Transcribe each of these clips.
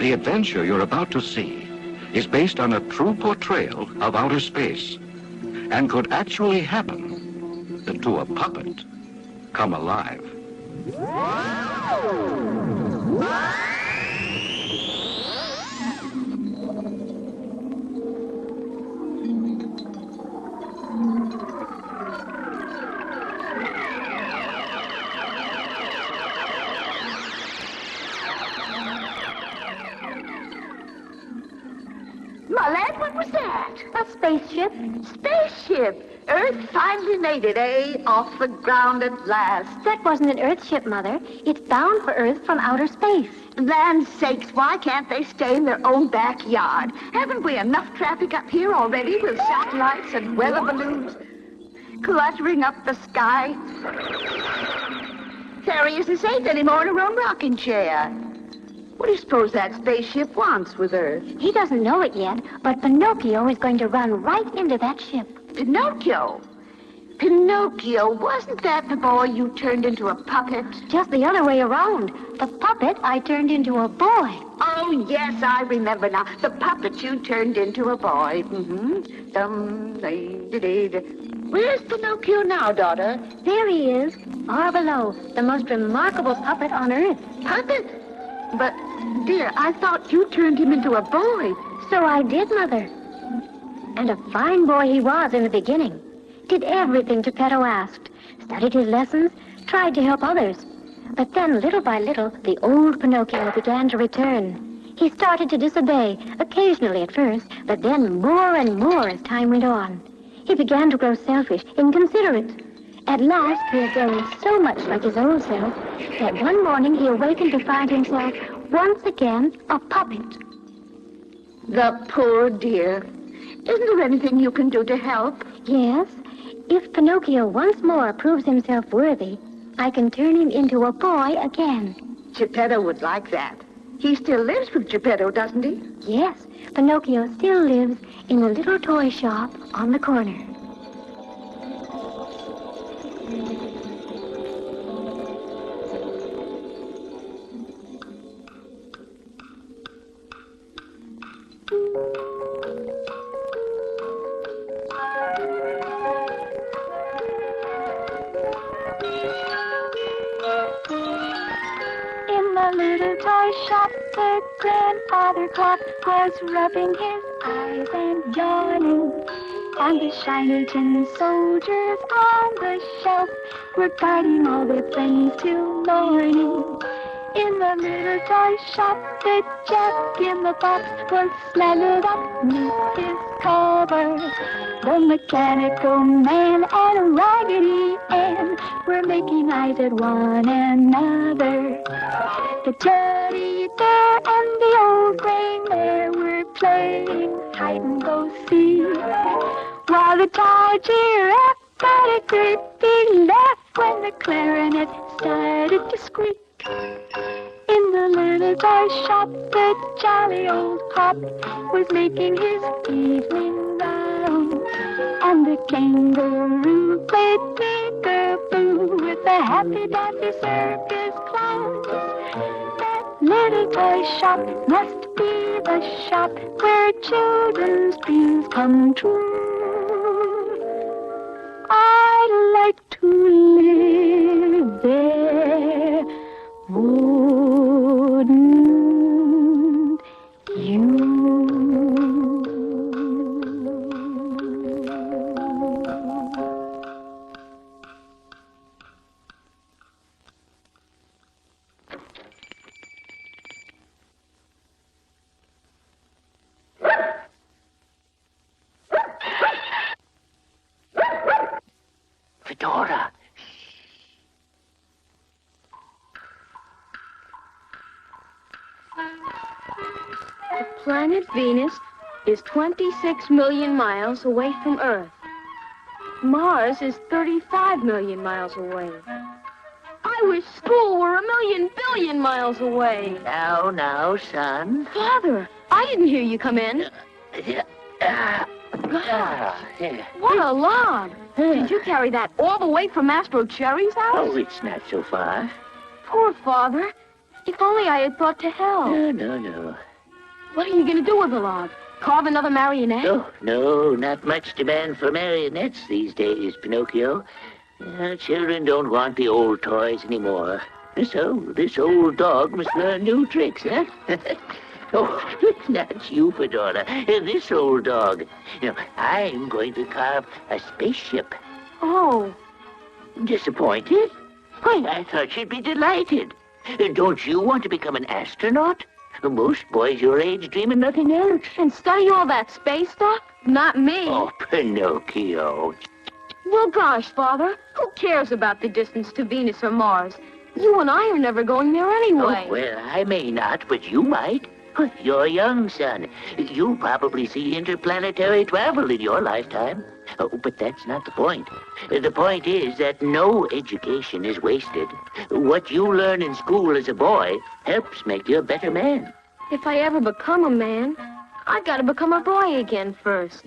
The adventure you're about to see is based on a true portrayal of outer space and could actually happen to a puppet come alive. Lad, what was that? A spaceship. Spaceship. Earth finally made it, eh? Off the ground at last. That wasn't an Earth ship, Mother. It's bound for Earth from outer space. Land sakes, why can't they stay in their own backyard? Haven't we enough traffic up here already with satellites and weather balloons cluttering up the sky? Terry isn't safe anymore in her own rocking chair. What do you suppose that spaceship wants with Earth? He doesn't know it yet, but Pinocchio is going to run right into that ship. Pinocchio? Pinocchio, wasn't that the boy you turned into a puppet? Just the other way around. The puppet I turned into a boy. Oh, yes, I remember now. The puppet you turned into a boy. Where's Pinocchio now, daughter? There he is, far below, the most remarkable puppet on Earth. Puppet? But, dear, I thought you turned him into a boy. So I did, Mother. And a fine boy he was in the beginning. Did everything Geppetto asked. Studied his lessons, tried to help others. But then, little by little, the old Pinocchio began to return. He started to disobey, occasionally at first, but then more and more as time went on. He began to grow selfish, inconsiderate. At last, he had grown so much like his old self that one morning he awakened to find himself once again a puppet. The poor dear. Isn't there anything you can do to help? Yes. If Pinocchio once more proves himself worthy, I can turn him into a boy again. Geppetto would like that. He still lives with Geppetto, doesn't he? Yes, Pinocchio still lives in a little toy shop on the corner. Little toy shop, the grandfather clock was rubbing his eyes and yawning. And the shiny tin soldiers on the shelf were guarding all their friends till morning. In the little toy shop, the Jack in the Box was snuggled up neath his cover. The Mechanical Man and Raggedy Ann were making eyes at one another. The Teddy Bear and the old gray mare were playing hide-and-go-seek, while the tall giraffe got a great big laugh when the clarinet started to squeak. In the little toy shop, the jolly old cop was making his evening round, and the kangaroo played peek-a-boo with the happy-dappy circus clowns. That little toy shop must be the shop where children's dreams come true. I'd like to live there, wouldn't you? Fedora. The planet Venus is 26 million miles away from Earth. Mars is 35 million miles away. I wish school were 1,000,000,000,000 miles away. Now, son. Father, I didn't hear you come in. What a log. Did you carry that all the way from Astro Cherry's house? Oh, it's not so far. Poor Father. If only I had thought to help. No. What are you going to do with the log? Carve another marionette? Oh, no, not much demand for marionettes these days, Pinocchio. Children don't want the old toys anymore. So this old dog must learn new tricks, huh? Oh, not you, Fedora. This old dog. I'm going to carve a spaceship. Oh. Disappointed? Why, I thought you'd be delighted. Don't you want to become an astronaut? Most boys your age dream of nothing else. And study all that space stuff? Not me. Oh, Pinocchio. Well, gosh, Father, who cares about the distance to Venus or Mars? You and I are never going there anyway. Oh, well, I may not, but you might. You're young, son. You'll probably see interplanetary travel in your lifetime. Oh, but that's not the point. The point is that no education is wasted. What you learn in school as a boy helps make you a better man. If I ever become a man, I've got to become a boy again first.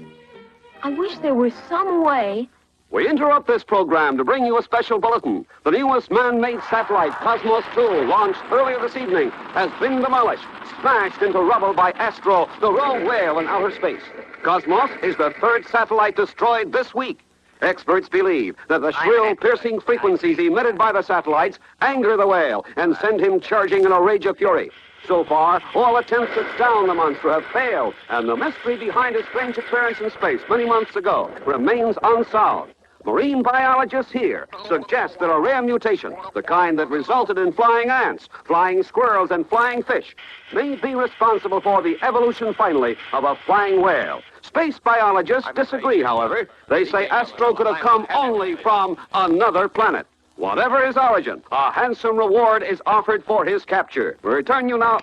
I wish there was some way. We interrupt this program to bring you a special bulletin. The newest man-made satellite, Cosmos 2, launched earlier this evening, has been demolished, smashed into rubble by Astro, the rogue whale in outer space. Cosmos is the third satellite destroyed this week. Experts believe that the shrill, piercing frequencies emitted by the satellites anger the whale and send him charging in a rage of fury. So far, all attempts to down the monster have failed, and the mystery behind his strange appearance in space many months ago remains unsolved. Marine biologists here suggest that a rare mutation, the kind that resulted in flying ants, flying squirrels, and flying fish, may be responsible for the evolution, finally, of a flying whale. Space biologists disagree, however. They say Astro could have come only from another planet. Whatever his origin, a handsome reward is offered for his capture. We return you now.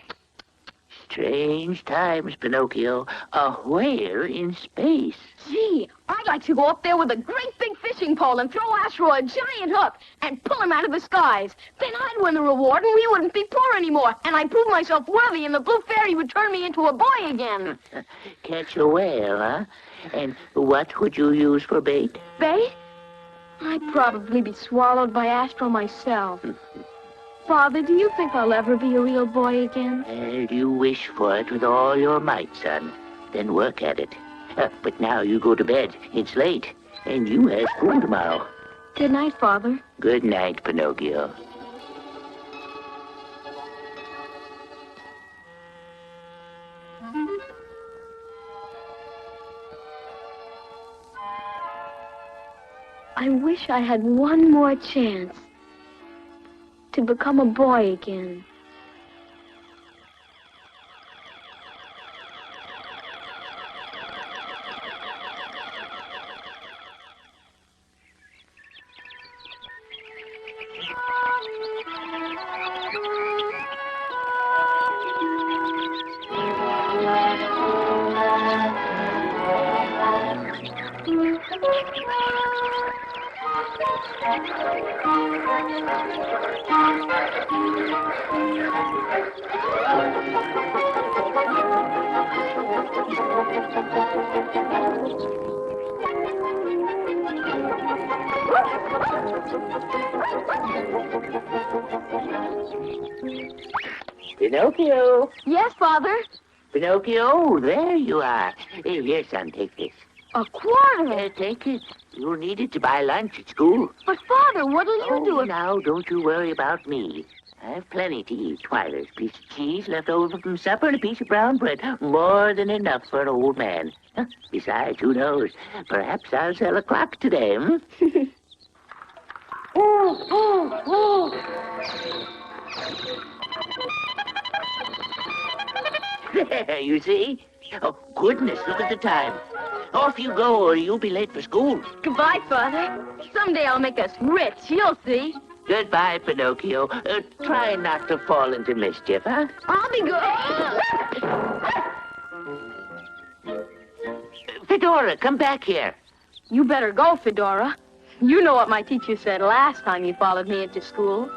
Strange times, Pinocchio. A whale in space. Gee, I'd like to go up there with a great big fishing pole and throw Astro a giant hook and pull him out of the skies. Then I'd win the reward and we wouldn't be poor anymore. And I'd prove myself worthy and the blue fairy would turn me into a boy again. Catch a whale, huh? And what would you use for bait? Bait? I'd probably be swallowed by Astro myself. Father, do you think I'll ever be a real boy again? You wish for it with all your might, son. Then work at it. But now you go to bed. It's late, and you have school tomorrow. Good night, Father. Good night, Pinocchio. I wish I had one more chance to become a boy again. Pinocchio! Yes, Father? Pinocchio, there you are. Here, son, take this. A quarter? Take it. You'll need it to buy lunch at school. But, Father, what'll you do if... Now, don't you worry about me. I have plenty to eat. Why, there's a piece of cheese left over from supper and a piece of brown bread. More than enough for an old man. Besides, who knows? Perhaps I'll sell a clock today, There, you see? Oh, goodness, look at the time. Off you go, or you'll be late for school. Goodbye, Father. Someday I'll make us rich, you'll see. Goodbye, Pinocchio. Try not to fall into mischief, huh? I'll be good. Fedora, come back here. You better go, Fedora. You know what my teacher said last time you followed me into school.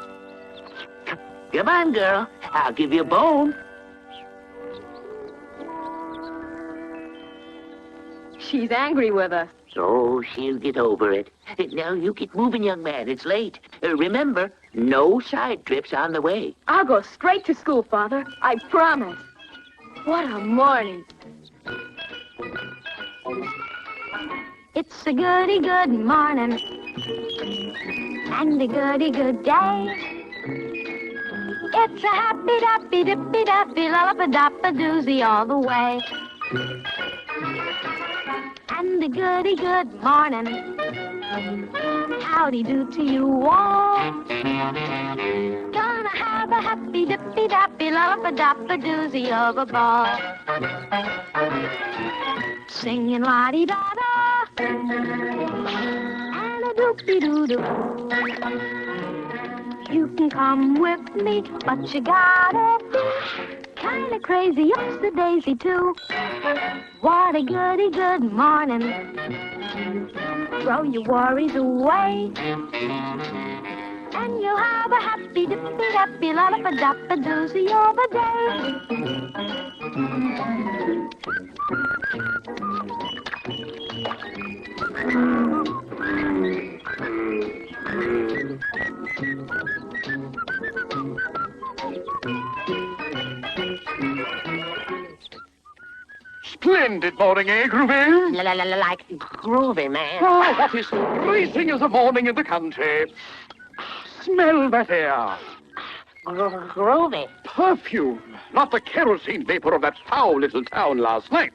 Come on, girl. I'll give you a bone. She's angry with us. Oh, she'll get over it. Now, you get moving, young man. It's late. Remember, no side trips on the way. I'll go straight to school, Father. I promise. What a morning. It's a goody good morning and a goody good day. It's a happy dappy dippy dappy lullaby dappa doozy all the way. And a goody good morning. Howdy do to you all. Gonna have a happy dippy dappy lullaby dappa doozy of a ball. Singing la-di-da-da and a doopy-doo-doo. You can come with me, but you gotta be kinda crazy, upsy-daisy too. What a goody good morning. Throw your worries away, and you'll have a happy dippy-dappy lullaby-dappa doozy of a day. Splendid morning, eh, Groovy? Like groovy, man. Oh, what is racing as a morning in the country? Smell that air. Groovy. Perfume, not the kerosene vapor of that foul little town last night.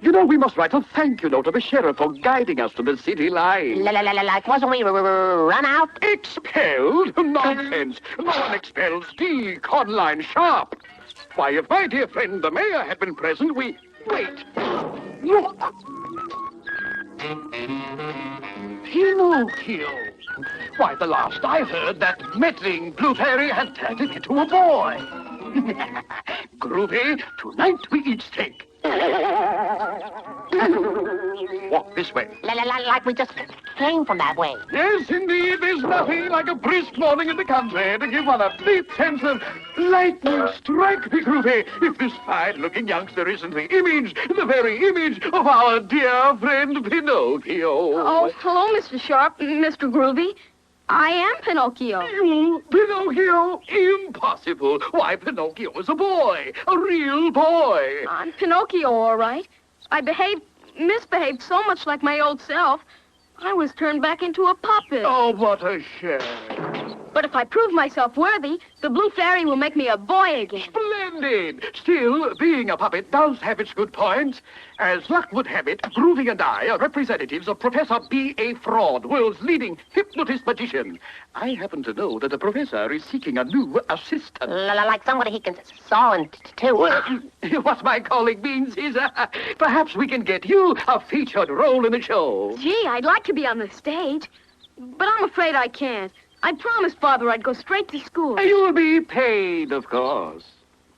You know, we must write a thank you note to the sheriff for guiding us to the city line. Like wasn't we run out? Expelled? Nonsense. No one expels D. Conline Sharp. Why, if my dear friend the mayor had been present, we... Wait. Look. Pinocchio. Why, the last I heard, that meddling blue fairy had turned him into a boy. Groovy, tonight we eat steak. Walk this way. Like we just came from that way. Yes, indeed, there's nothing like a brisk morning in the country to give one a deep sense of lightning. Strike me, Groovy, if this fine-looking youngster isn't the very image of our dear friend Pinocchio. Oh, hello, Mr. Sharp, Mr. Groovy. I am Pinocchio. You, Pinocchio? Impossible. Why, Pinocchio is a boy, a real boy. I'm Pinocchio, all right. I misbehaved so much like my old self, I was turned back into a puppet. Oh, what a shame. But if I prove myself worthy, the blue fairy will make me a boy again. Splendid! Still, being a puppet does have its good points. As luck would have it, Groovy and I are representatives of Professor B.A. Fraud, world's leading hypnotist magician. I happen to know that the professor is seeking a new assistant. Like somebody he can saw and too. What my calling means is, perhaps we can get you a featured role in the show. Gee, I'd like to be on the stage, but I'm afraid I can't. I promised Father I'd go straight to school. You'll be paid, of course.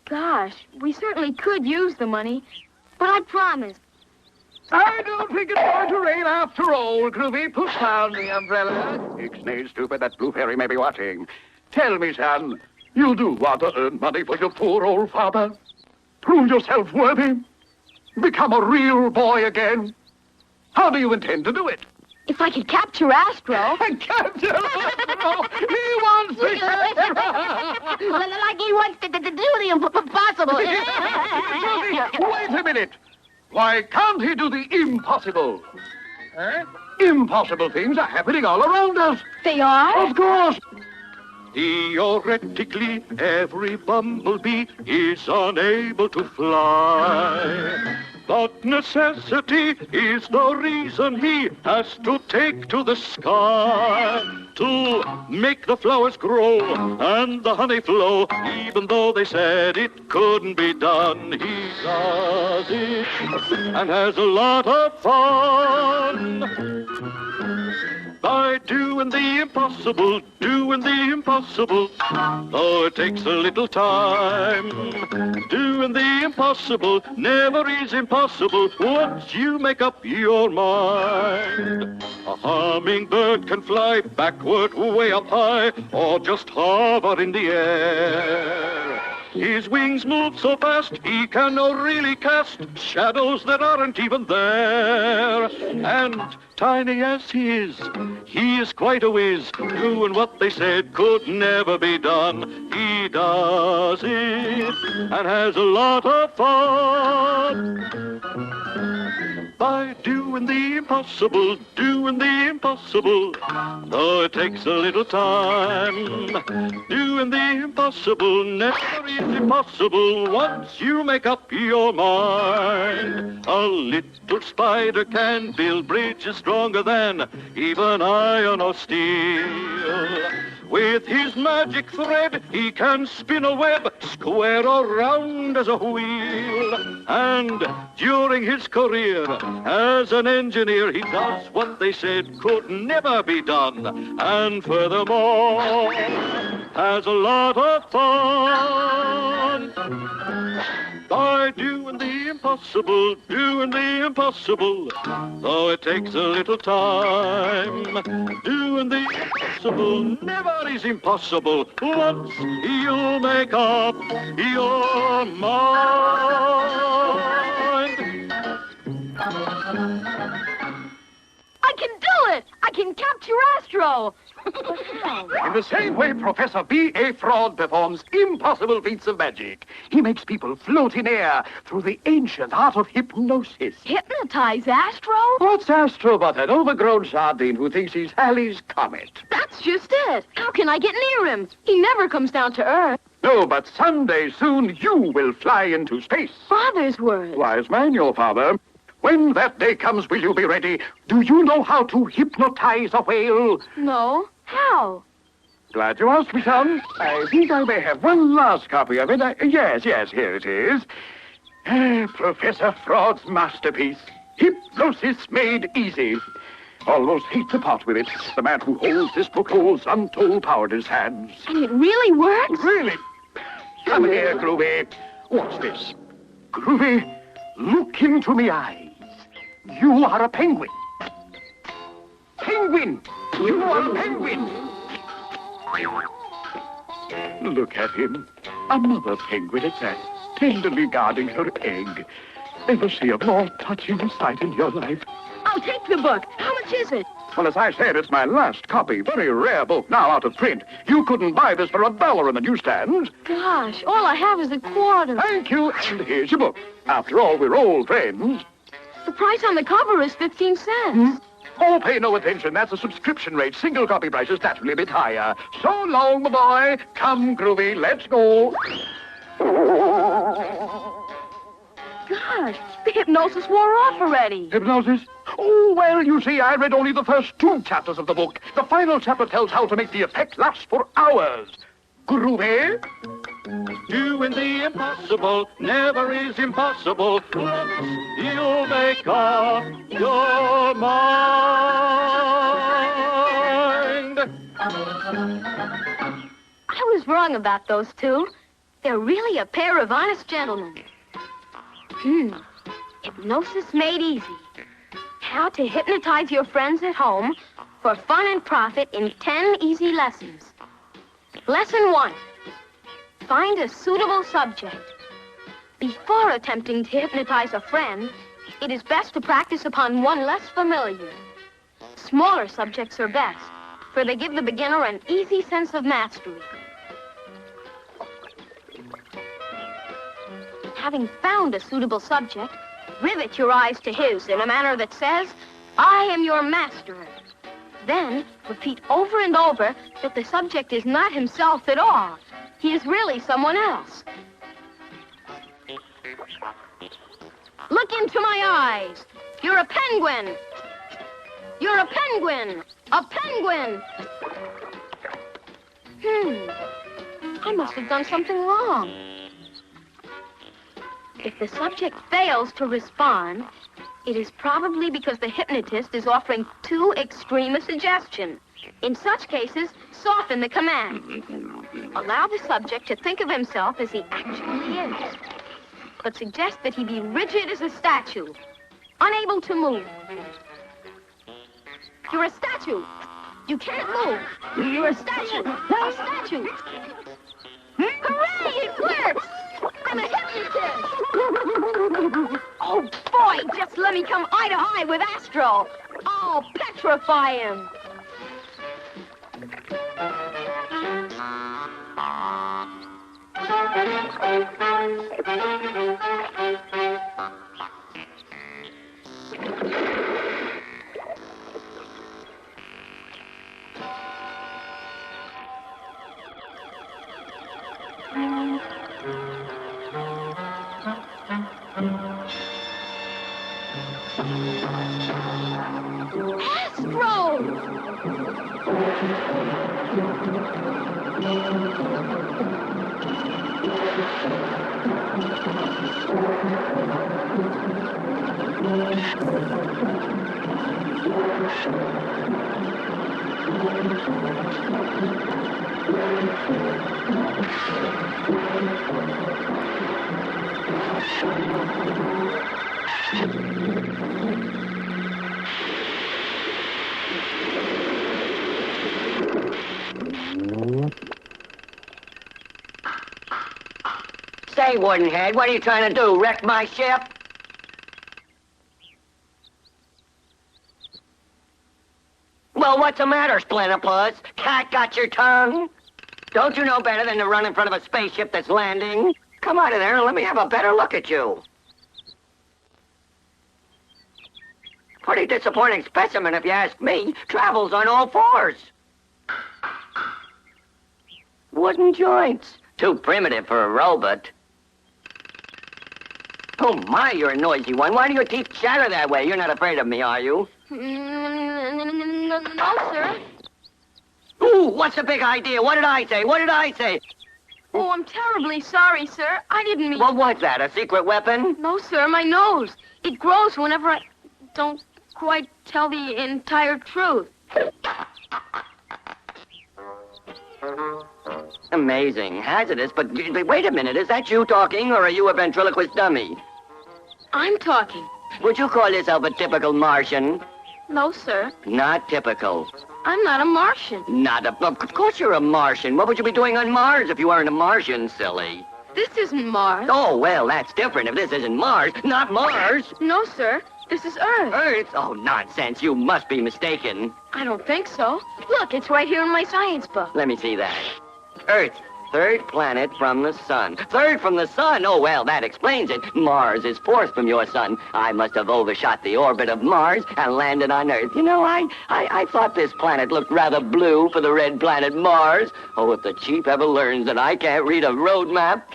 Gosh, we certainly could use the money, but I promised. I don't think it's going to rain after all, Groovy. Put down the umbrella. Ixnay, stupid, that blue fairy may be watching. Tell me, son, you do want to earn money for your poor old father? Prove yourself worthy? Become a real boy again? How do you intend to do it? If I could capture Astro. Capture Astro! He wants to capture Like he wants to do the impossible. Wait a minute. Why can't he do the impossible? Huh? Impossible things are happening all around us. They are? Of course. Theoretically, every bumblebee is unable to fly. But necessity is the reason he has to take to the sky to make the flowers grow and the honey flow. Even though they said it couldn't be done, he does it and has a lot of fun. By doing the impossible, though it takes a little time. Doing the impossible never is impossible once you make up your mind. A hummingbird can fly backward way up high or just hover in the air. His wings move so fast, he can now really cast shadows that aren't even there. And tiny as he is quite a whiz, doing what they said could never be done. He does it and has a lot of fun. By doing the impossible, though it takes a little time. Doing the impossible never is impossible once you make up your mind. A little spider can build bridges stronger than even iron or steel. With his magic thread, he can spin a web square or round as a wheel. And during his career as an engineer, he does what they said could never be done. And furthermore, has a lot of fun. By doing the impossible, though it takes a little time. Doing the impossible never is impossible once you make up your mind. I can do it! I can capture Astro! In the same way, Professor B.A. Fraud performs impossible feats of magic. He makes people float in air through the ancient art of hypnosis. Hypnotize Astro? What's Astro but an overgrown sardine who thinks he's Halley's Comet? That's just it. How can I get near him? He never comes down to Earth. No, but someday soon you will fly into space. Father's words. Wise man, your father. When that day comes, will you be ready? Do you know how to hypnotize a whale? No. How? Glad you asked me, son. I think I may have one last copy of it. Yes, here it is. Professor Fraud's masterpiece. Hypnosis Made Easy. Almost hate to part with it. The man who holds this book holds untold power in his hands. And it really works? Really? Come here, Groovy. What's this? Groovy, look into me eyes. You are a penguin. Penguin! You are a penguin! Look at him. Another penguin at that, tenderly guarding her egg. Ever see a more touching sight in your life? I'll take the book. How much is it? Well, as I said, it's my last copy. Very rare book, now out of print. You couldn't buy this for $1 in the newsstands. Gosh, all I have is a quarter. Thank you, and here's your book. After all, we're old friends. The price on the cover is 15 cents. Oh, pay no attention. That's a subscription rate. Single copy price is naturally a bit higher. So long, my boy. Come, Groovy, let's go. Gosh, the hypnosis wore off already. Hypnosis? Oh, well, you see, I read only the first 2 chapters of the book. The final chapter tells how to make the effect last for hours. Groovy? Doing the impossible never is impossible once you make up your mind. I was wrong about those two. They're really a pair of honest gentlemen. Hypnosis Made Easy. How to hypnotize your friends at home for fun and profit in 10 easy lessons. Lesson 1. Find a suitable subject. Before attempting to hypnotize a friend, it is best to practice upon one less familiar. Smaller subjects are best, for they give the beginner an easy sense of mastery. Having found a suitable subject, rivet your eyes to his in a manner that says, "I am your master." Then repeat over and over that the subject is not himself at all. He is really someone else. Look into my eyes. You're a penguin. You're a penguin. A penguin. I must have done something wrong. If the subject fails to respond, it is probably because the hypnotist is offering too extreme a suggestion. In such cases, soften the command. Allow the subject to think of himself as he actually is, but suggest that he be rigid as a statue, unable to move. You're a statue. You can't move. You're a statue. A statue. Hooray! It works! I'm a hypnotist. Oh, boy, just let me come eye to eye with Astro. I'll petrify him. Say, Woodenhead, what are you trying to do? Wreck my ship? Well, what's the matter, Splinterpuss? Cat got your tongue? Don't you know better than to run in front of a spaceship that's landing? Come out of there and let me have a better look at you. Pretty disappointing specimen, if you ask me. Travels on all fours. Wooden joints. Too primitive for a robot. Oh, my, you're a noisy one. Why do your teeth chatter that way? You're not afraid of me, are you? No, sir. Ooh, what's the big idea? What did I say? What did I say? Oh, I'm terribly sorry, sir. I didn't mean... What was that, a secret weapon? No, sir, my nose. It grows whenever I don't quite tell the entire truth. Amazing. Hazardous, but wait a minute. Is that you talking, or are you a ventriloquist dummy? I'm talking. Would you call yourself a typical Martian? No, sir. Not typical. I'm not a Martian. Of course you're a Martian. What would you be doing on Mars if you weren't a Martian, silly? This isn't Mars. Oh, well, that's different. If this isn't Mars, not Mars. No, sir. This is Earth. Earth? Oh, nonsense. You must be mistaken. I don't think so. Look, it's right here in my science book. Let me see that. Earth, third planet from the sun. Third from the sun? Oh, well, that explains it. Mars is fourth from your sun. I must have overshot the orbit of Mars and landed on Earth. You know, I thought this planet looked rather blue for the red planet Mars. Oh, if the chief ever learns that I can't read a road map.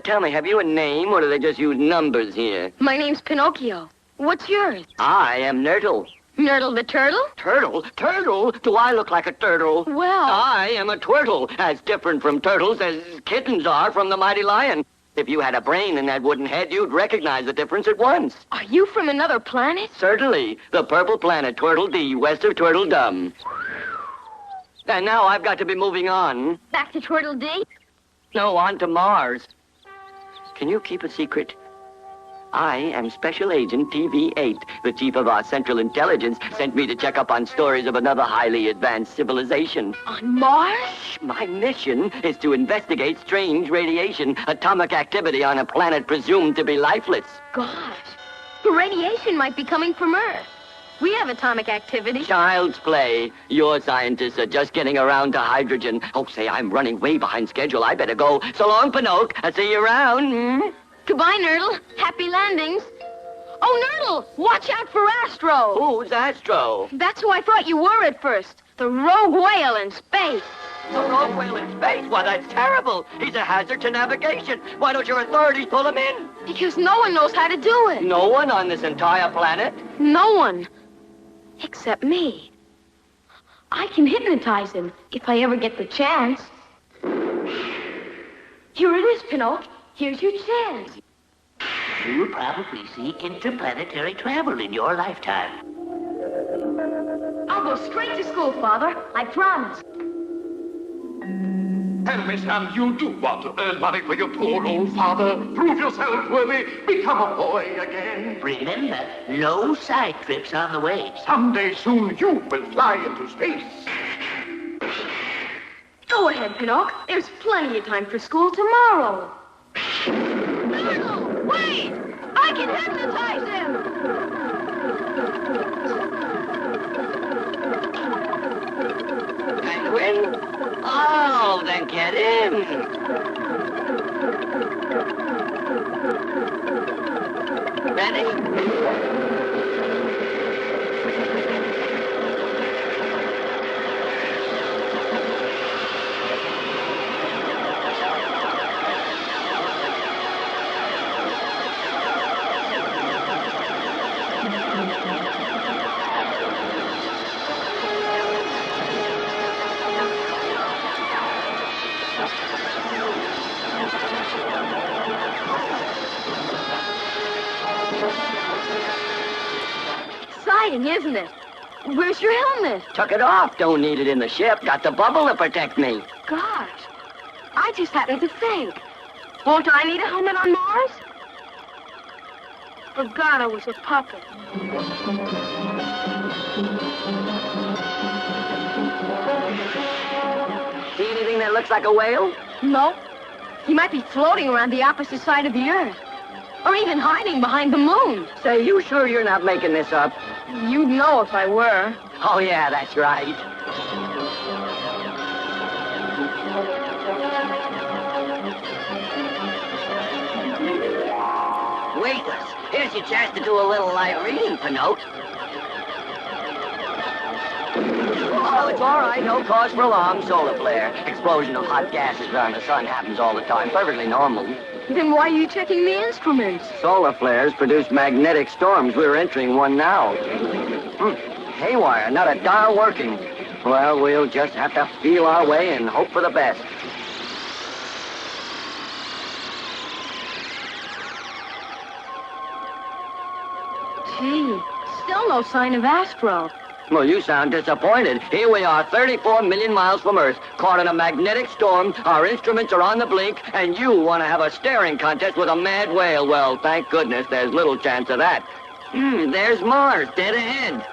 Tell me, have you a name, or do they just use numbers here? My name's Pinocchio. What's yours? I am Nurtle. Nurtle the turtle? Turtle? Turtle? Do I look like a turtle? Well... I am a turtle, as different from turtles as kittens are from the mighty lion. If you had a brain in that wooden head, you'd recognize the difference at once. Are you from another planet? Certainly. The purple planet, Turtle D, west of Turtle Dum. And now I've got to be moving on. Back to Turtle D? No, on to Mars. Can you keep a secret? I am Special Agent TV-8. The chief of our Central Intelligence sent me to check up on stories of another highly advanced civilization. On Mars? My mission is to investigate strange radiation, atomic activity on a planet presumed to be lifeless. Gosh, the radiation might be coming from Earth. We have atomic activity. Child's play. Your scientists are just getting around to hydrogen. Oh, say, I'm running way behind schedule. I better go. So long, Pinocchio. I'll see you around. Goodbye, Nurtle. Happy landings. Oh, Nurtle, watch out for Astro. Who's Astro? That's who I thought you were at first. The rogue whale in space. The rogue whale in space? Why, that's terrible. He's a hazard to navigation. Why don't your authorities pull him in? Because no one knows how to do it. No one on this entire planet? No one. Except me. I can hypnotize him if I ever get the chance. Here it is, Pinocchio. Here's your chance. You'll probably see interplanetary travel in your lifetime. I'll go straight to school, Father. I promise. Tell me, son, you do want to earn money for your poor old father. Prove yourself worthy. Become a boy again. Remember, no side trips on the way. Someday soon you will fly into space. Go ahead, Pinocchio. There's plenty of time for school tomorrow. Wait! I can hypnotize him! Penguin? Oh, then get in. Ready? Exciting, isn't it? Where's your helmet? Took it off. Don't need it in the ship. Got the bubble to protect me. Gosh, I just happened to think. Won't I need a helmet on Mars? Forgot I was a puppet. See anything that looks like a whale? No. He might be floating around the opposite side of the Earth. Or even hiding behind the moon. Say, you sure you're not making this up? You'd know if I were. Oh, yeah, that's right. Weightless. Here's your chance to do a little light reading, Pinocchio. Oh, it's all right. No cause for alarm. Solar flare. Explosion of hot gases around the sun happens all the time. Perfectly normal. Then why are you checking the instruments? Solar flares produce magnetic storms. We're entering one now. Haywire. Not a dial working. Well, we'll just have to feel our way and hope for the best. Gee, still no sign of Astro. Well, you sound disappointed. Here we are, 34 million miles from Earth, caught in a magnetic storm. Our instruments are on the blink, and you want to have a staring contest with a mad whale. Well, thank goodness there's little chance of that. There's Mars, dead ahead.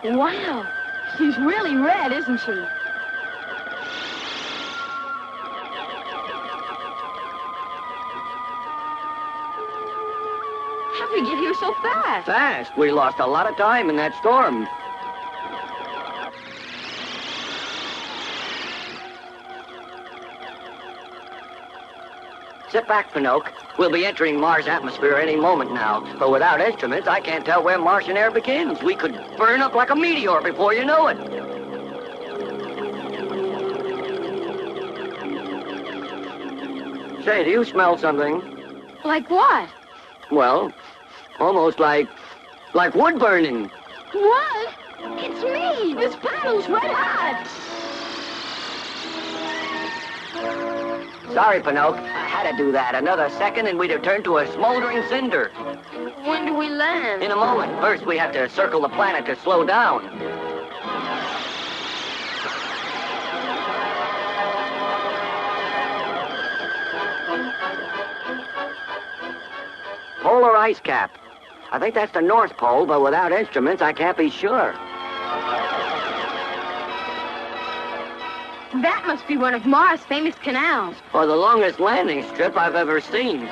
Wow, she's really red, isn't she? How'd we get here so fast? Fast. We lost a lot of time in that storm. Sit back, Pinocchio. We'll be entering Mars' atmosphere any moment now. But without instruments, I can't tell where Martian air begins. We could burn up like a meteor before you know it. Say, do you smell something? Like what? Well, almost like wood burning. What? It's me! This paddle's red hot! Sorry, Pinocchio. I had to do that. Another second and we'd have turned to a smoldering cinder. When do we land? In a moment. First, we have to circle the planet to slow down. Polar ice cap. I think that's the North Pole, but without instruments, I can't be sure. That must be one of Mars' famous canals. Or the longest landing strip I've ever seen.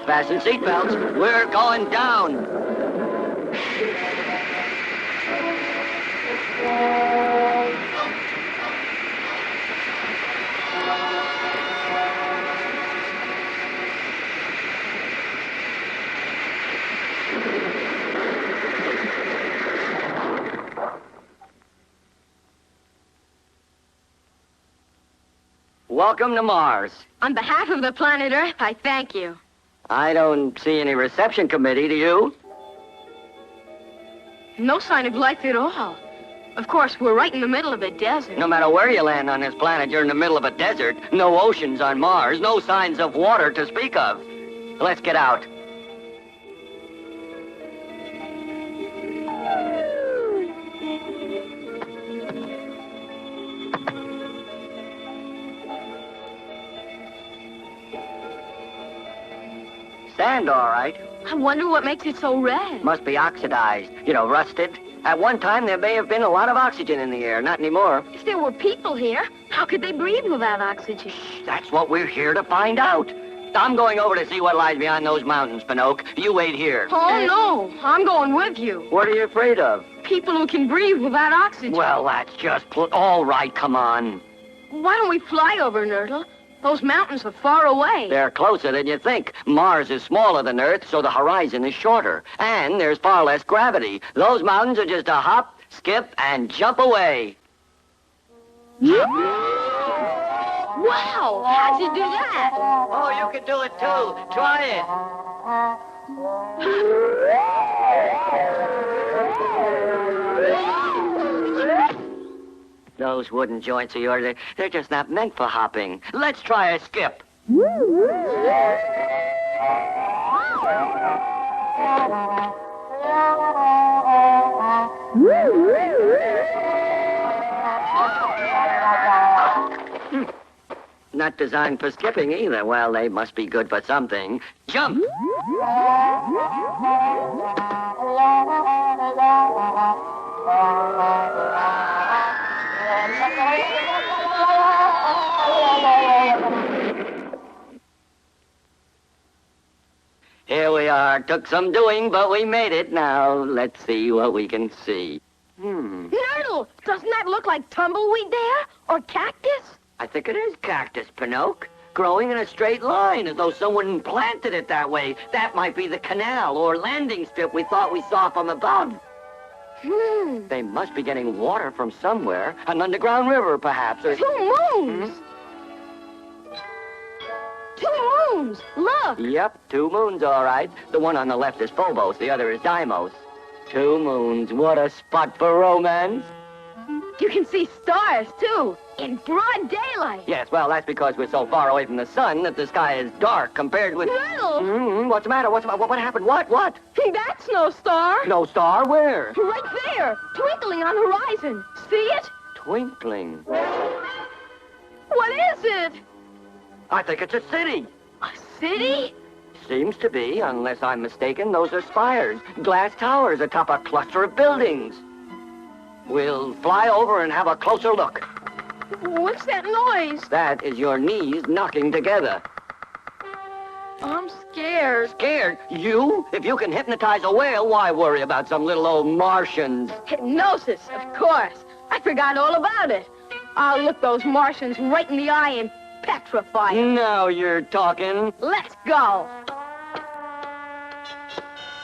Fasten seatbelts. We're going down. Welcome to Mars. On behalf of the planet Earth, I thank you. I don't see any reception committee, do you? No sign of life at all. Of course, we're right in the middle of a desert. No matter where you land on this planet, you're in the middle of a desert. No oceans on Mars, no signs of water to speak of. Let's get out. Sand, all right. I wonder what makes it so red. Must be oxidized. You know, rusted. At one time, there may have been a lot of oxygen in the air. Not anymore. If there were people here, how How could they breathe without oxygen? That's what we're here to find out. I'm going over to see what lies behind those mountains, Pinocchio. You wait here. Oh, no. I'm going with you. What are you afraid of? People who can breathe without oxygen. Well, that's just all right, come on. Why don't we fly over, Nurtle? Those mountains are far away. They're closer than you think. Mars is smaller than Earth, so the horizon is shorter. And there's far less gravity. Those mountains are just a hop, skip, and jump away. Wow! How'd you do that? Oh, you can do it too. Try it. Those wooden joints of yours, they're just not meant for hopping. Let's try a skip. Not designed for skipping either. Well, they must be good for something. Jump! Here we are. Took some doing, but we made it. Now, let's see what we can see. Nurtle, doesn't that look like tumbleweed there? Or cactus? I think it is cactus, Pinocchio. Growing in a straight line, as though someone planted it that way. That might be the canal or landing strip we thought we saw from above. They must be getting water from somewhere. An underground river, perhaps, or... 2 moons! 2 moons! Look! Yep, 2 moons, all right. The one on the left is Phobos, the other is Deimos. 2 moons, what a spot for romance. You can see stars, too, in broad daylight. Yes, well, that's because we're so far away from the sun that the sky is dark compared with... Nurtle! What's the matter? What happened? What? That's no star. No star? Where? Right there, twinkling on the horizon. See it? Twinkling. What is it? I think it's a city. A city? Seems to be, unless I'm mistaken. Those are spires, glass towers atop a cluster of buildings. We'll fly over and have a closer look. What's that noise? That is your knees knocking together. I'm scared. Scared? You? If you can hypnotize a whale, why worry about some little old Martians? Hypnosis, of course. I forgot all about it. I'll look those Martians right in the eye and petrify them. Now you're talking. Let's go.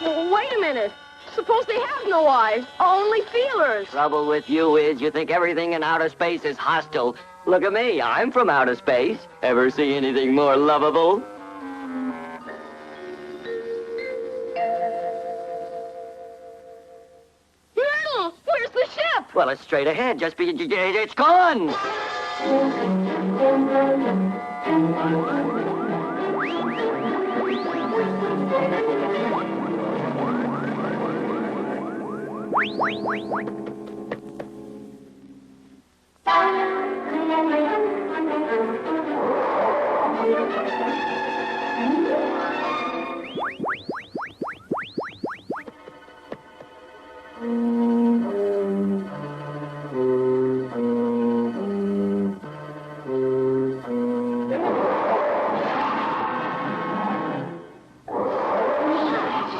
Wait a minute. Suppose they have no eyes, only feelers. Trouble with you is you think everything in outer space is hostile. Look at me, I'm from outer space. Ever see anything more lovable? Nurtle, where's the ship? Well, it's straight ahead. It's gone.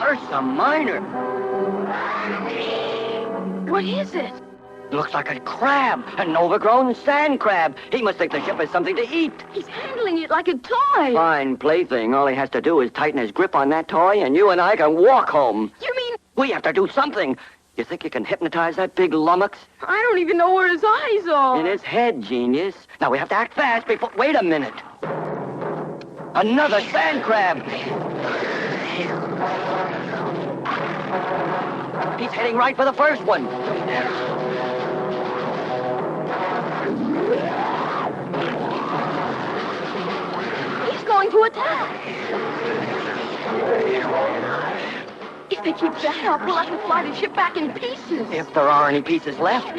Ursa Minor. What is it? Looks like a crab, an overgrown sand crab. He must think the ship has something to eat. He's handling it like a toy. Fine plaything. All he has to do is tighten his grip on that toy, and you and I can walk home. You mean... We have to do something. You think you can hypnotize that big lummox? I don't even know where his eyes are. In his head, genius. Now, we have to act fast before... Wait a minute. Another sand crab. He's heading right for the first one. He's going to attack. If they keep that up, we'll have to fly the ship back in pieces. If there are any pieces left.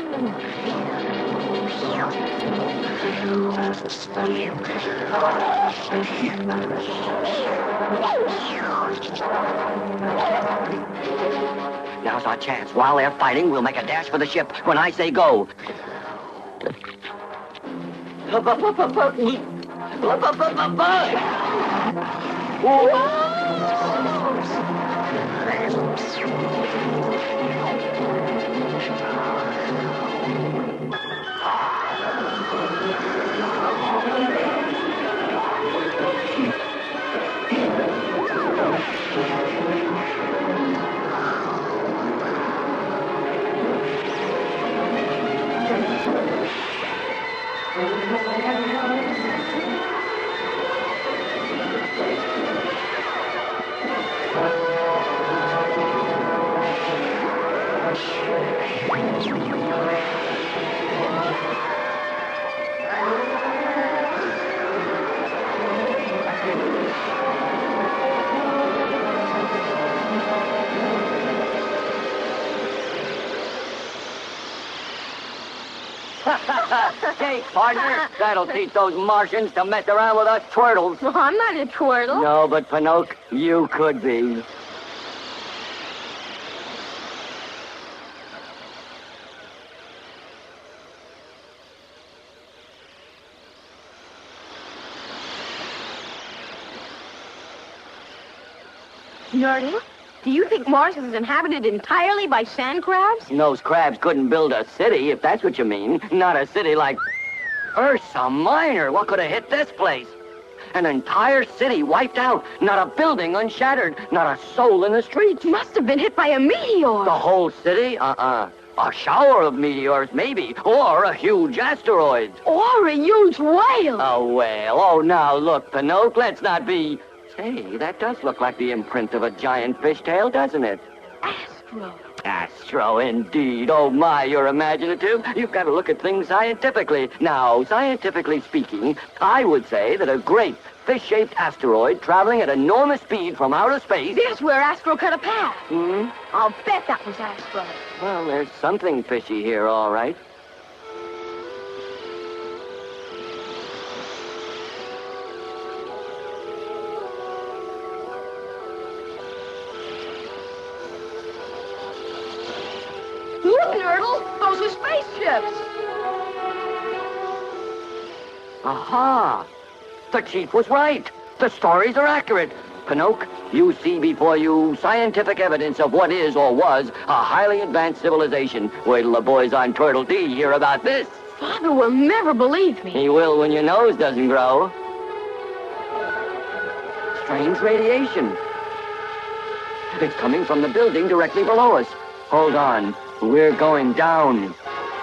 Now's our chance. While they're fighting, we'll make a dash for the ship when I say go. Hey, partner, that'll teach those Martians to mess around with us turtles. Well, I'm not a turtle. No, but Pinocchio, you could be. Nerdle, do you think Mars is inhabited entirely by sand crabs? Those crabs couldn't build a city, if that's what you mean. Not a city like Ursa Minor. What could have hit this place? An entire city wiped out. Not a building unshattered. Not a soul in the streets. Must have been hit by a meteor. The whole city? A shower of meteors, maybe. Or a huge asteroid. Or a huge whale. A whale. Oh, now, look, Pinocchio, let's not be... Say, that does look like the imprint of a giant fishtail, doesn't it? Astro. Astro, indeed. Oh, my, you're imaginative. You've got to look at things scientifically. Now, scientifically speaking, I would say that a great fish-shaped asteroid traveling at enormous speed from outer space... There's where Astro cut a path. Hmm? I'll bet that was Astro. Well, there's something fishy here, all right. Look, Nerdle, those are spaceships. Aha! The chief was right. The stories are accurate. Pinocchio, you see before you scientific evidence of what is or was a highly advanced civilization. Wait till the boys on Turtle D hear about this. Father will never believe me. He will when your nose doesn't grow. Strange radiation. It's coming from the building directly below us. Hold on. We're going down.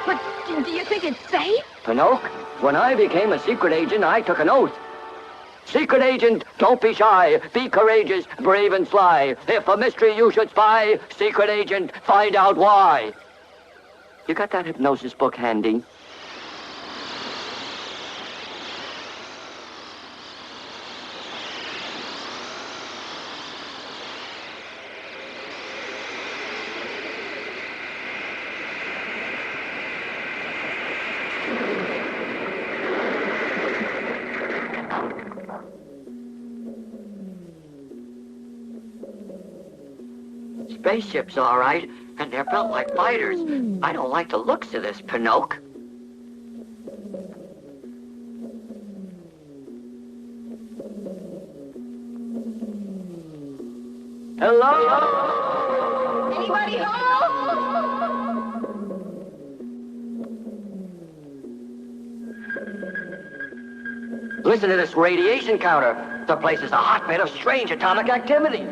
But do you think it's safe? Pinocchio, when I became a secret agent, I took an oath. Secret agent, don't be shy. Be courageous, brave and sly. If a mystery you should spy, secret agent, find out why. You got that hypnosis book handy? Spaceships, all right, and they're built like fighters. I don't like the looks of this, Pinocchio. Hello? Anybody home? Listen to this radiation counter. The place is a hotbed of strange atomic activity.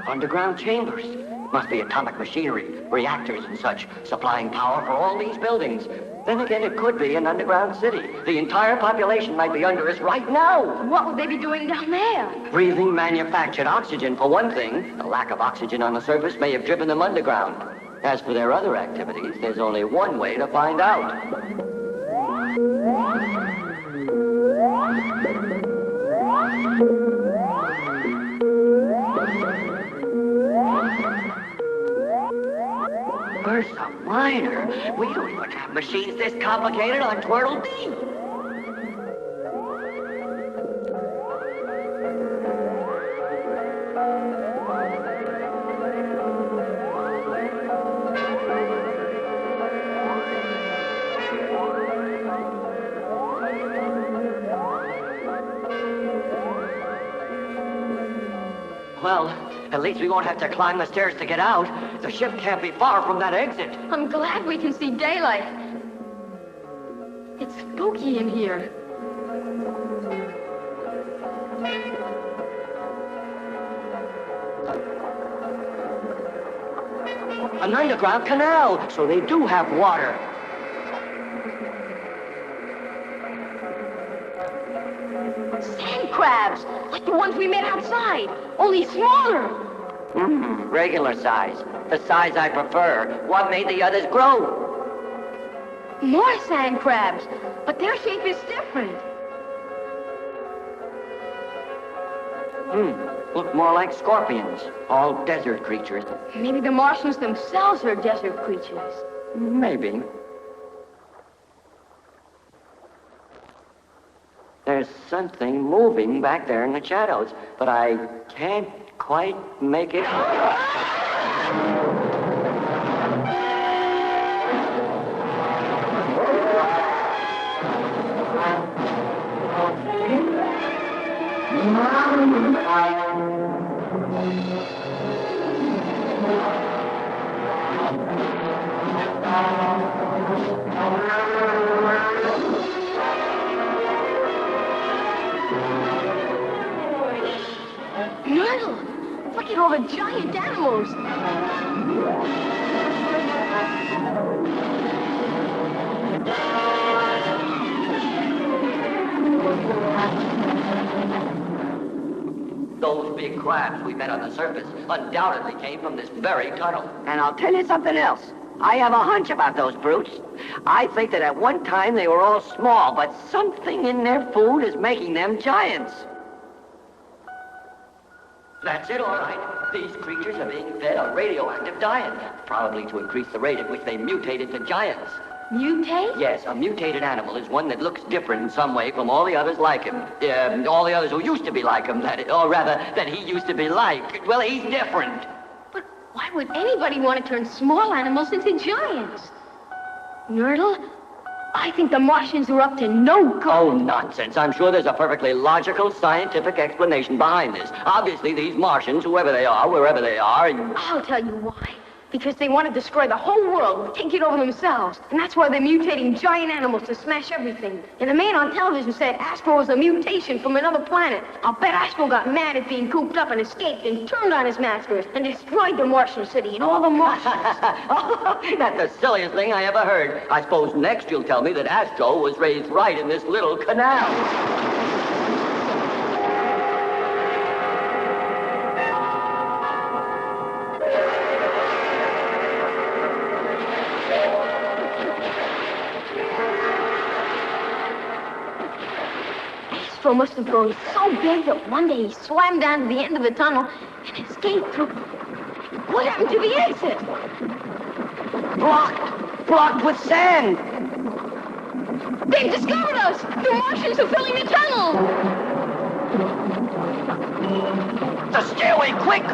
Underground chambers. Must be atomic machinery, reactors and such, supplying power for all these buildings. Then again, it could be an underground city. The entire population might be under us right now. What would they be doing down there? Breathing manufactured oxygen, for one thing. The lack of oxygen on the surface may have driven them underground. As for their other activities, there's only one way to find out. Ursa Minor? We don't even have machines this complicated on Turtle D. Well, at least we won't have to climb the stairs to get out. The ship can't be far from that exit. I'm glad we can see daylight. It's spooky in here. An underground canal, so they do have water. Sand crabs, like the ones we met outside, only smaller. Regular size. The size I prefer. What made the others grow? More sand crabs, but their shape is different. Look more like scorpions. All desert creatures. Maybe the Martians themselves are desert creatures. Maybe. There's something moving back there in the shadows, but I can't quite make it. Nerdle, look at all the giant animals. Those big crabs we met on the surface undoubtedly came from this very tunnel. And I'll tell you something else. I have a hunch about those brutes. I think that at one time they were all small, but something in their food is making them giants. That's it, all right. These creatures are being fed a radioactive diet, probably to increase the rate at which they mutate into giants. Mutate? Yes, a mutated animal is one that looks different in some way from all the others like him. All the others who used to be like him, or rather, that he used to be like. Well, he's different. But why would anybody want to turn small animals into giants? Nerdle, I think the Martians are up to no good. Oh, nonsense. I'm sure there's a perfectly logical, scientific explanation behind this. Obviously, these Martians, whoever they are, wherever they are... I'll tell you why. Because they want to destroy the whole world, take it over themselves. And that's why they're mutating giant animals to smash everything. And the man on television said Astro was a mutation from another planet. I'll bet Astro got mad at being cooped up and escaped and turned on his masters and destroyed the Martian city and all the Martians. That's the silliest thing I ever heard. I suppose next you'll tell me that Astro was raised right in this little canal. Astro must have grown so big that one day he swam down to the end of the tunnel and escaped through... What happened to the exit? Blocked with sand. They've discovered us! The Martians are filling the tunnel! The stairway, quick!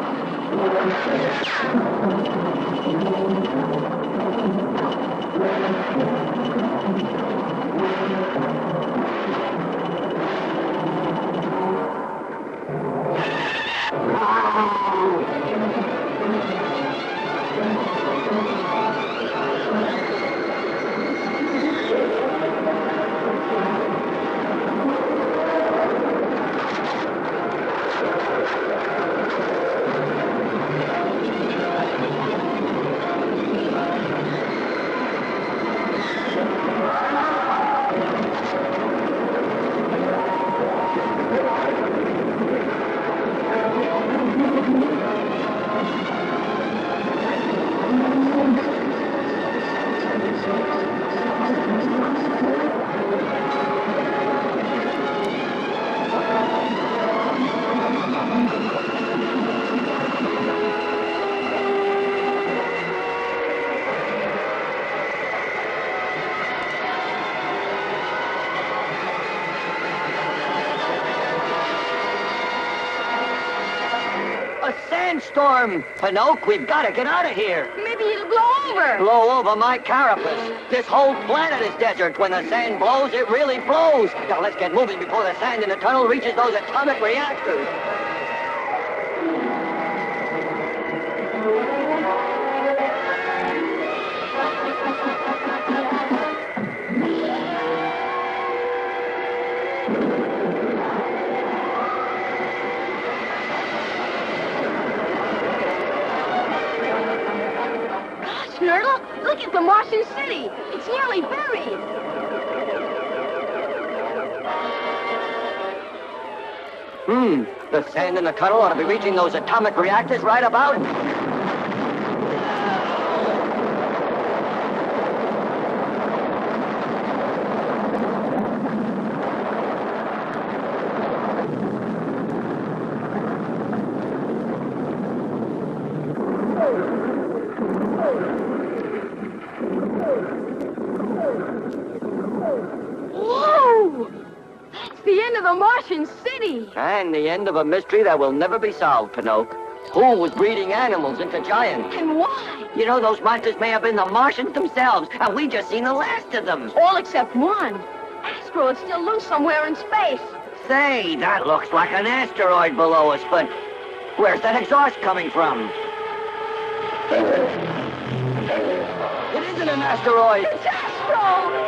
Sandstorm! Pinocchio, we've got to get out of here. Maybe it'll blow over. Blow over my carapace. This whole planet is desert. When the sand blows, it really blows. Now let's get moving before the sand in the tunnel reaches those atomic reactors. Gosh, Nurdle, look at the Martian city. It's nearly buried. The sand in the tunnel ought to be reaching those atomic reactors right about. Whoa! That's the end of the Martian city. And the end of a mystery that will never be solved, Pinocchio. Who was breeding animals into giants? And why? You know, those monsters may have been the Martians themselves, and we just seen the last of them. All except one. Astro is still loose somewhere in space. Say, that looks like an asteroid below us, but where's that exhaust coming from? It isn't an asteroid. It's Astro!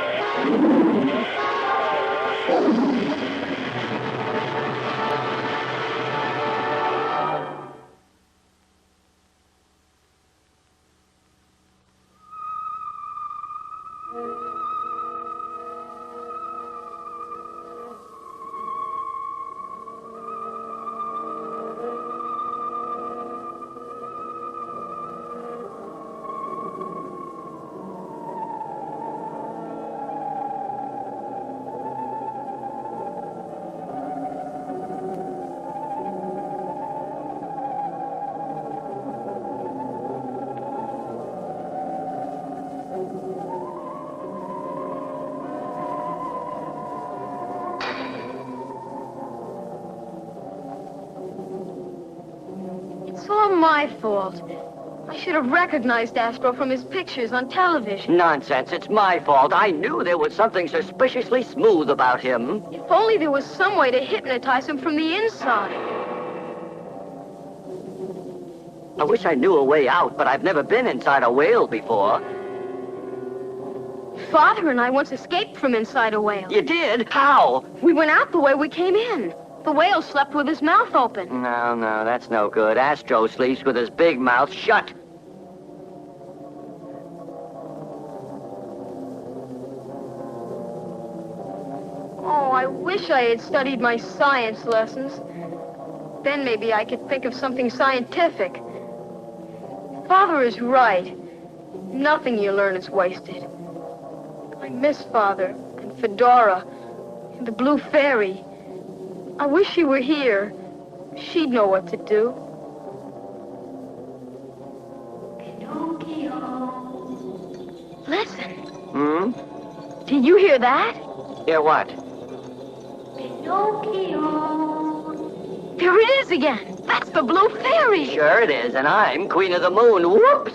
It's all my fault. I should have recognized Astro from his pictures on television. Nonsense, it's my fault. I knew there was something suspiciously smooth about him. If only there was some way to hypnotize him from the inside. I wish I knew a way out, but I've never been inside a whale before. Father and I once escaped from inside a whale. You did? How? We went out the way we came in. The whale slept with his mouth open. No, that's no good. Astro sleeps with his big mouth shut. Oh, I wish I had studied my science lessons. Then maybe I could think of something scientific. Father is right. Nothing you learn is wasted. I miss Father and Fedora and the Blue Fairy. I wish she were here. She'd know what to do. Listen. Did you hear that? Hear what? There it is again. That's the Blue Fairy. Sure it is, and I'm Queen of the Moon. Whoops!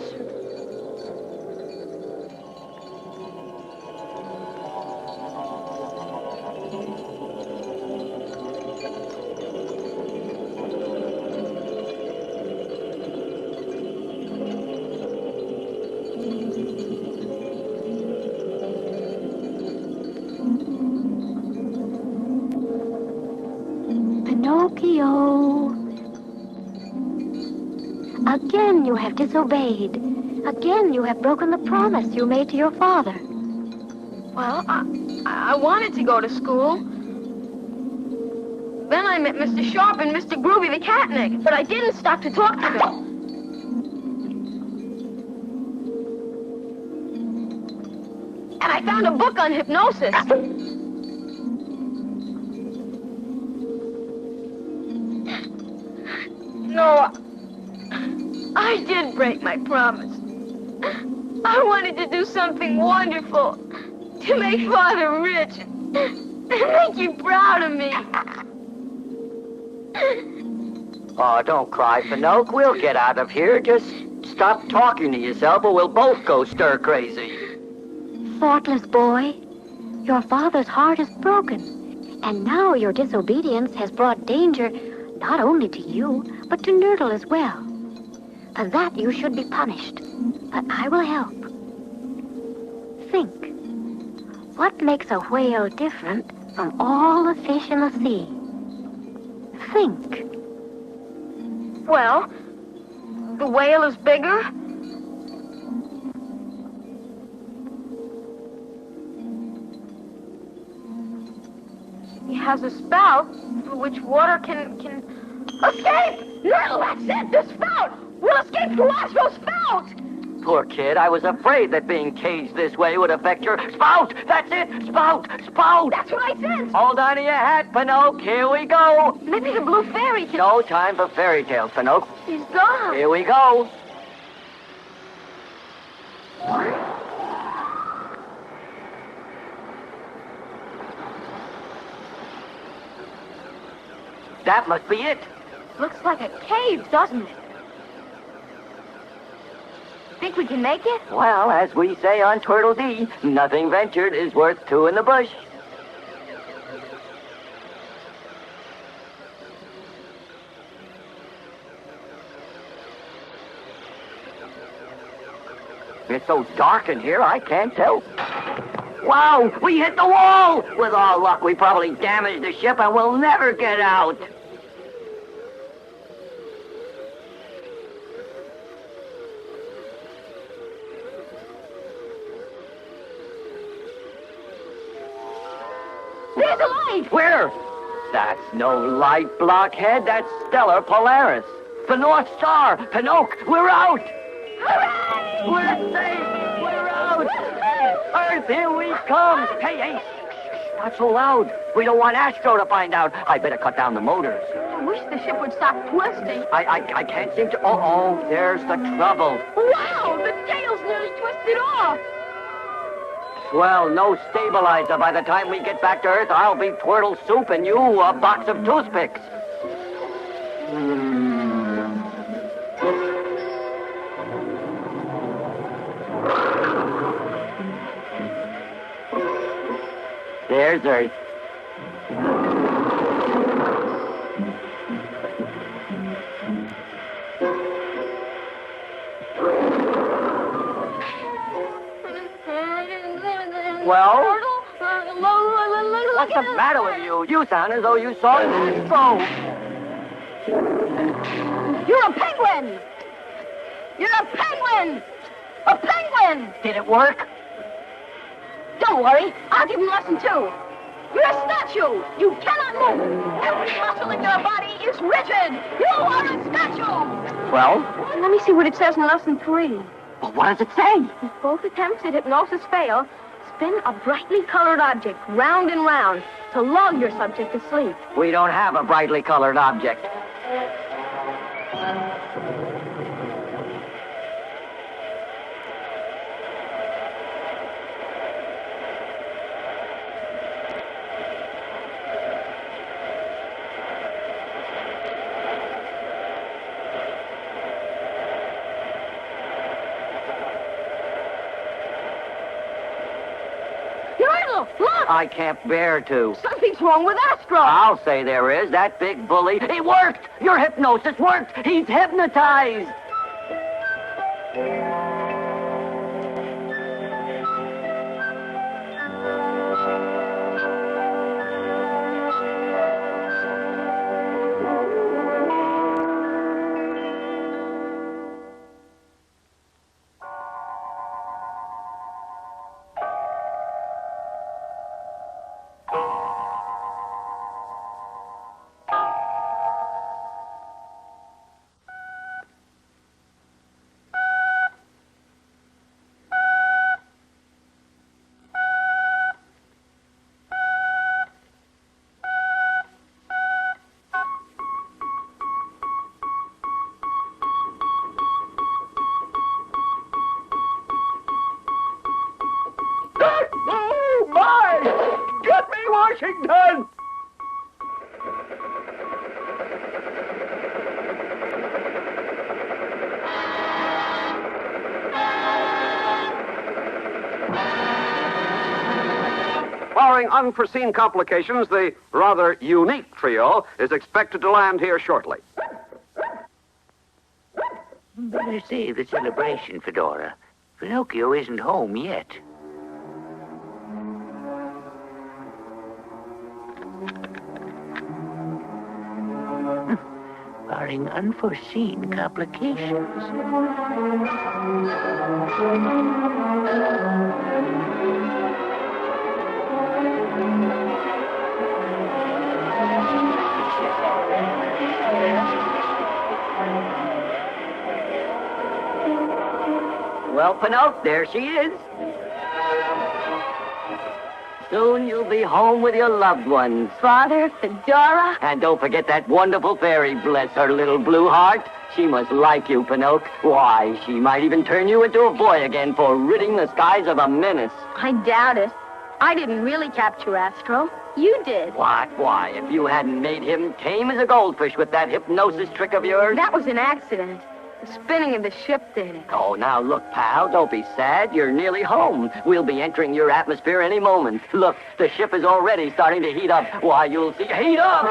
Pinocchio. Again you have disobeyed. Again you have broken the promise you made to your father. Well, I wanted to go to school. Then I met Mr. Sharp and Mr. Groovy the Catnik, but I didn't stop to talk to them. And I found a book on hypnosis. No, I did break my promise. I wanted to do something wonderful, to make Father rich, and make you proud of me. Oh, don't cry, Pinocchio. We'll get out of here. Just stop talking to yourself or we'll both go stir crazy. Thoughtless boy, your father's heart is broken, and now your disobedience has brought danger not only to you, but to Nurdle as well. For that you should be punished, but I will help. Think, what makes a whale different from all the fish in the sea. Think. Well, the whale is bigger? He has a spout through which water can escape! No, that's it, the spout! We'll escape through Astro's spout! Poor kid, I was afraid that being caged this way would affect your spout! That's it! Spout! Spout! That's what I said! Hold on to your hat, Pinocchio. Here we go! Maybe the blue fairy can... No time for fairy tales, Pinocchio. He's gone. Here we go. That must be it. Looks like a cave, doesn't it? Think we can make it? Well, as we say on Turtle D, nothing ventured is worth two in the bush. It's so dark in here, I can't tell. Wow, we hit the wall! With all luck, we probably damaged the ship and we'll never get out. There's a light! Where? That's no light, blockhead. That's Stellar Polaris. The North Star. Pinocchio, we're out! Hooray! We're safe! We're out! Earth, here we come! Hey, not so loud. We don't want Astro to find out. I better cut down the motors. I wish the ship would stop twisting. I can't seem to... Uh-oh, there's the trouble. Wow, the tail's nearly twisted off. Well, no stabilizer. By the time we get back to Earth, I'll be turtle soup and you a box of toothpicks. There's Earth. Well? What's the matter with you? You sound as though you saw Astro. You're a penguin! You're a penguin! A penguin! Did it work? Don't worry, I'll give him lesson 2. You're a statue! You cannot move! Every muscle in your body is rigid! You are a statue! Well? Let me see what it says in lesson 3. Well, what does it say? If both attempts at hypnosis fail, spin a brightly colored object round and round to lull your subject to sleep. We don't have a brightly colored object. Look! I can't bear to. Something's wrong with Astro. I'll say there is. That big bully. It worked! Your hypnosis worked! He's hypnotized! Oh, my! Get me, Washington! Barring unforeseen complications, the rather unique trio is expected to land here shortly. Better save the celebration, Fedora. Pinocchio isn't home yet. barring unforeseen complications. Well, Pinocchio, there she is. Soon you'll be home with your loved ones. Father, Fedora. And don't forget that wonderful fairy, bless her little blue heart. She must like you, Pinocchio. Why, she might even turn you into a boy again for ridding the skies of a menace. I doubt it. I didn't really capture Astro. You did. What? Why, if you hadn't made him tame as a goldfish with that hypnosis trick of yours? That was an accident. The spinning of the ship did it. Oh, now look, pal, don't be sad. You're nearly home. We'll be entering your atmosphere any moment. Look, the ship is already starting to heat up. Why, you'll see. Heat up!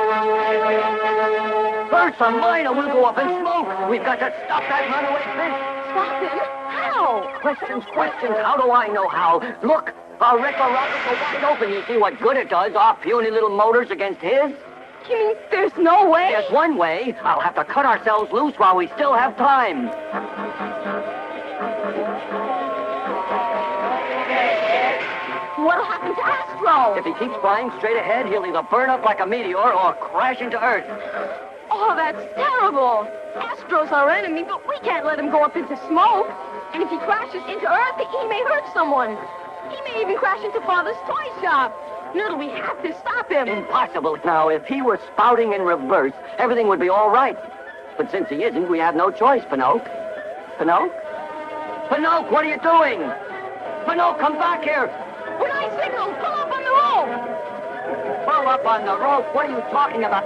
First, a miner will go up in smoke. We've got to stop that runaway fish. Stop him? How? Questions. How do I know how? Look, our wreck of rockets are wide open. You see what good it does, our puny little motors against his? You mean there's no way? There's one way. I'll have to cut ourselves loose while we still have time. What'll happen to Astro? If he keeps flying straight ahead, he'll either burn up like a meteor or crash into Earth. Oh, that's terrible. Astro's our enemy, but we can't let him go up into smoke. And if he crashes into Earth, he may hurt someone. He may even crash into Father's toy shop. Noodle, we have to stop him. Impossible. Now, if he were spouting in reverse, everything would be all right. But since he isn't, we have no choice, Pinocchio. Pinocchio? Pinocchio, what are you doing? Pinocchio, come back here. When I signal, pull up on the rope. Pull up on the rope? What are you talking about?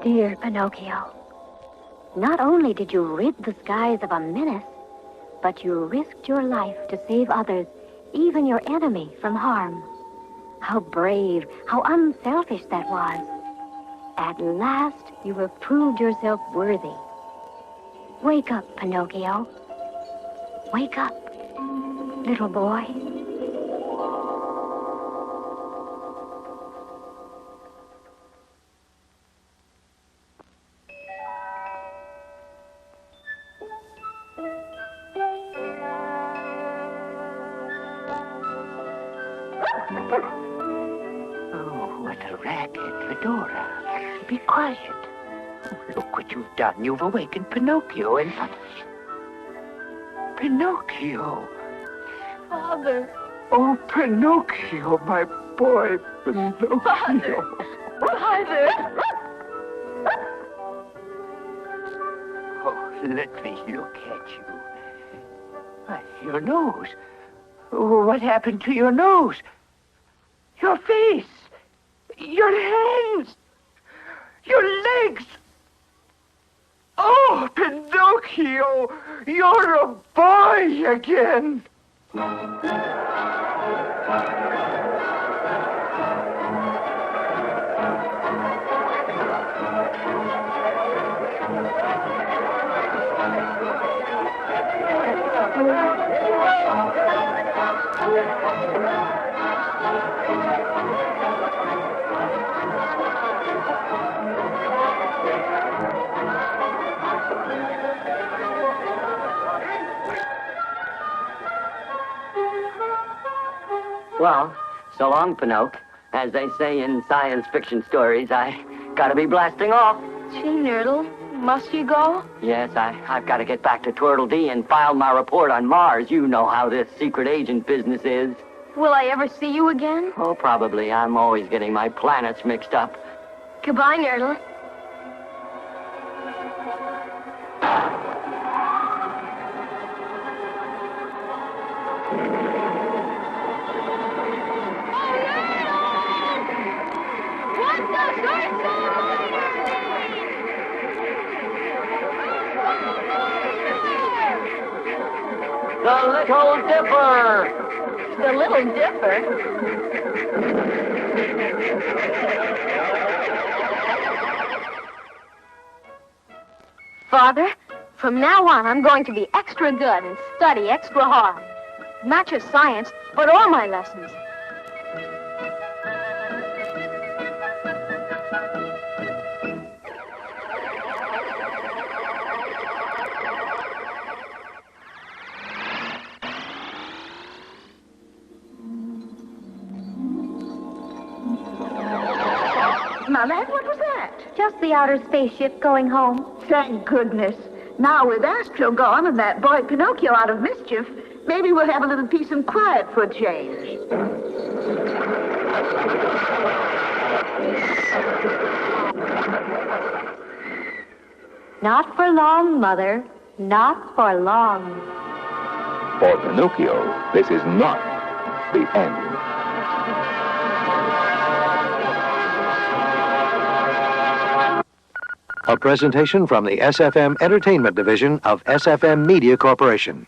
Dear Pinocchio, not only did you rid the skies of a menace, but you risked your life to save others, even your enemy, from harm. How brave, how unselfish that was. At last, you have proved yourself worthy. Wake up, Pinocchio. Wake up, little boy. Oh, what a racket, Fedora. Be quiet. Oh, look what you've done. You've awakened Pinocchio and... Pinocchio. Father. Oh, Pinocchio, my boy, Pinocchio. Father. Oh, let me look at you. Your nose. Oh, what happened to your nose? Your face. Your hands. Your legs. Oh, Pinocchio, you're a boy again. Well, so long, Pinocchio. As they say in science fiction stories, I gotta be blasting off. Gee, Nerdle, must you go? Yes, I've got to get back to Tweedledee and file my report on Mars. You know how this secret agent business is. Will I ever see you again? Oh, probably. I'm always getting my planets mixed up. Goodbye, Nerdle. The Little Dipper! The Little Dipper? Father, from now on, I'm going to be extra good and study extra hard. Not just science, but all my lessons. Now, lad, what was that? Just the outer spaceship going home. Thank goodness. Now, with Astro gone and that boy Pinocchio out of mischief, maybe we'll have a little peace and quiet for a change. Not for long, Mother. Not for long. For Pinocchio, this is not the end. A presentation from the SFM Entertainment Division of SFM Media Corporation.